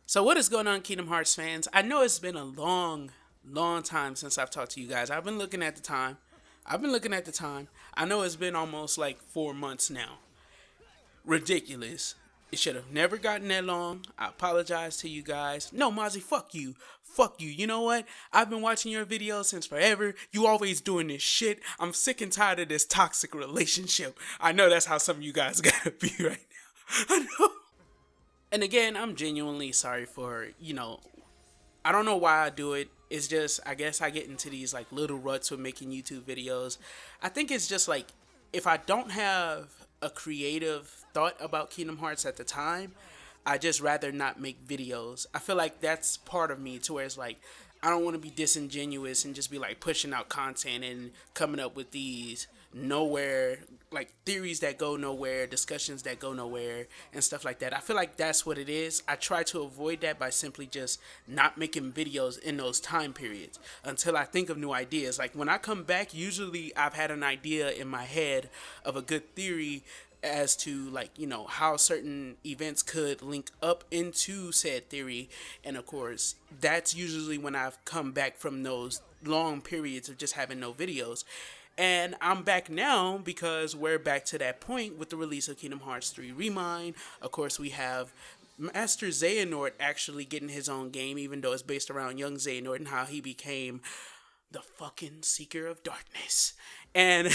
So what is going on, Kingdom Hearts fans? I know it's been a long time since I've talked to you guys. I've been looking at the time. I know it's been almost like 4 months now. Ridiculous. It should have never gotten that long. I apologize to you guys. No, Mozzie, fuck you. Fuck you. You know what? I've been watching your videos since forever. You always doing this shit. I'm sick and tired of this toxic relationship. I know that's how some of you guys gotta be right now. I know. And again, I'm genuinely sorry for, I don't know why I do it. It's just, I guess I get into these like little ruts with making YouTube videos. I think it's just like, if I don't have a creative thought about Kingdom Hearts at the time, I just rather not make videos. I feel like that's part of me to where it's like, I don't want to be disingenuous and just be like pushing out content and coming up with these nowhere, like theories that go nowhere, discussions that go nowhere, and stuff like that. I feel like that's what it is. I try to avoid that by simply just not making videos in those time periods until I think of new ideas. Like when I come back, usually I've had an idea in my head of a good theory as to, like, how certain events could link up into said theory. And of course, that's usually when I've come back from those long periods of just having no videos. And I'm back now because we're back to that point with the release of Kingdom Hearts 3 Remind. Of course, we have Master Xehanort actually getting his own game, even though it's based around young Xehanort and how he became the fucking Seeker of Darkness. And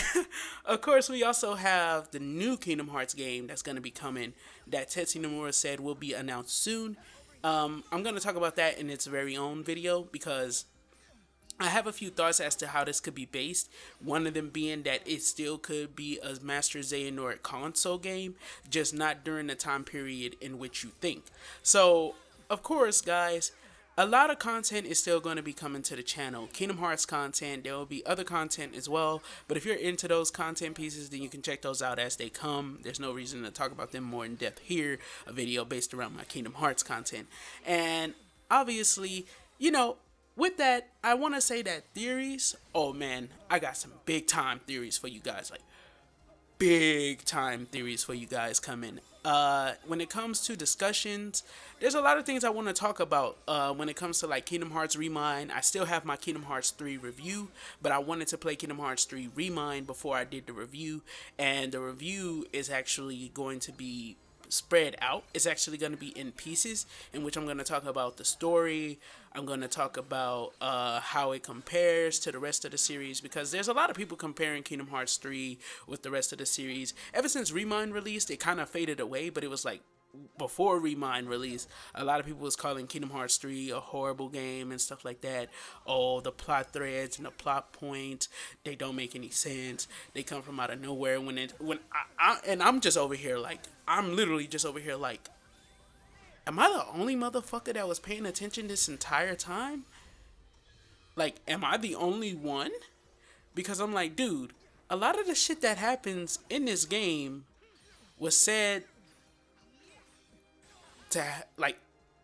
of course, we also have the new Kingdom Hearts game that's going to be coming that Tetsuya Nomura said will be announced soon. I'm going to talk about that in its very own video because I have a few thoughts as to how this could be based. One of them being that it still could be a Master Xehanort console game, just not during the time period in which you think. So, of course, guys, a lot of content is still going to be coming to the channel. Kingdom Hearts content, there will be other content as well. But if you're into those content pieces, then you can check those out as they come. There's no reason to talk about them more in depth here. A video based around my Kingdom Hearts content. And obviously, with that, I want to say that theories, oh man, I got some big time theories for you guys. Like, big time theories for you guys coming. When it comes to discussions, there's a lot of things I want to talk about. When it comes to like Kingdom Hearts Remind, I still have my Kingdom Hearts 3 review, but I wanted to play Kingdom Hearts 3 Remind before I did the review, and the review is actually going to be spread out. It's actually going to be in pieces, in which I'm going to talk about the story. I'm going to talk about how it compares to the rest of the series, because there's a lot of people comparing Kingdom Hearts 3 with the rest of the series. Ever since Remind released, it kind of faded away, but it was like before Remind release, a lot of people was calling Kingdom Hearts 3 a horrible game and stuff like that. Oh, the plot threads and the plot points, they don't make any sense. They come from out of nowhere and I'm just over here like, I'm literally just over here like, am I the only motherfucker that was paying attention this entire time? Like, am I the only one? Because I'm like, dude, a lot of the shit that happens in this game was said to, like,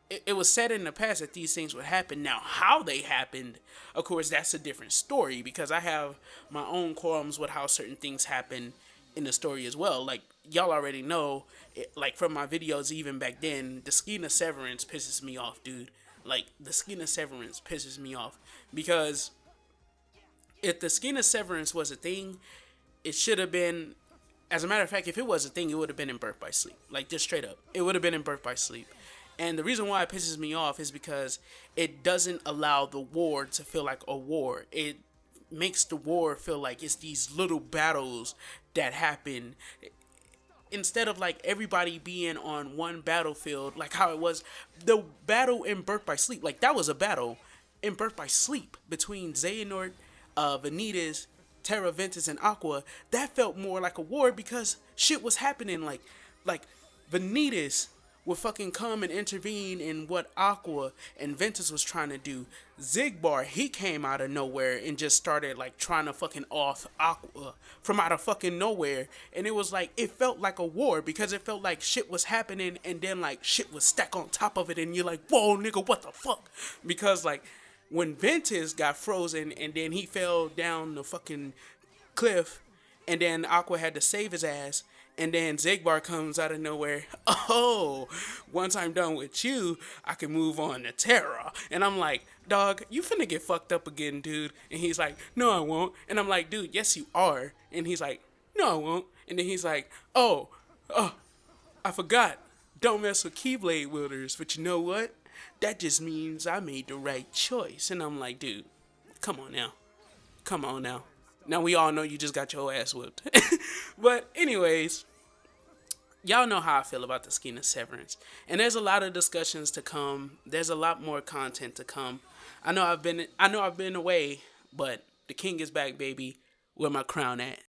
it was said in the past that these things would happen. Now, how they happened, of course, that's a different story, because I have my own qualms with how certain things happen in the story as well. Like, y'all already know, like, from my videos even back then, the Skeena Severance pisses me off, dude. Like, the Skeena Severance pisses me off, because if the Skeena Severance was a thing, it should have been, as a matter of fact, if it was a thing, it would have been in Birth by Sleep. Like, just straight up. It would have been in Birth by Sleep. And the reason why it pisses me off is because it doesn't allow the war to feel like a war. It makes the war feel like it's these little battles that happen, instead of like everybody being on one battlefield, like how it was the battle in Birth by Sleep. Like, that was a battle in Birth by Sleep between Xehanort, Vanitas, Terra Ventus, and Aqua. That felt more like a war because shit was happening. Like Vanitas would fucking come and intervene in what Aqua and Ventus was trying to do. Xigbar, he came out of nowhere and just started like trying to fucking off Aqua from out of fucking nowhere. And it was like, it felt like a war because it felt like shit was happening and then like shit was stacked on top of it and you're like, whoa nigga, what the fuck? Because like when Ventus got frozen and then he fell down the fucking cliff and then Aqua had to save his ass, And then Zigbar comes out of nowhere. Oh, once I'm done with you, I can move on to Terra. And I'm like, dog, you finna get fucked up again, dude. And he's like, no, I won't. And I'm like, dude, yes, you are. And he's like, no, I won't. And then he's like, oh, I forgot. Don't mess with Keyblade wielders. But you know what? That just means I made the right choice. And I'm like, dude, come on now. Come on now. Now we all know you just got your ass whipped. But anyways, y'all know how I feel about the skin of Severance. And there's a lot of discussions to come. There's a lot more content to come. I know I've been away, but the king is back, baby. Where my crown at?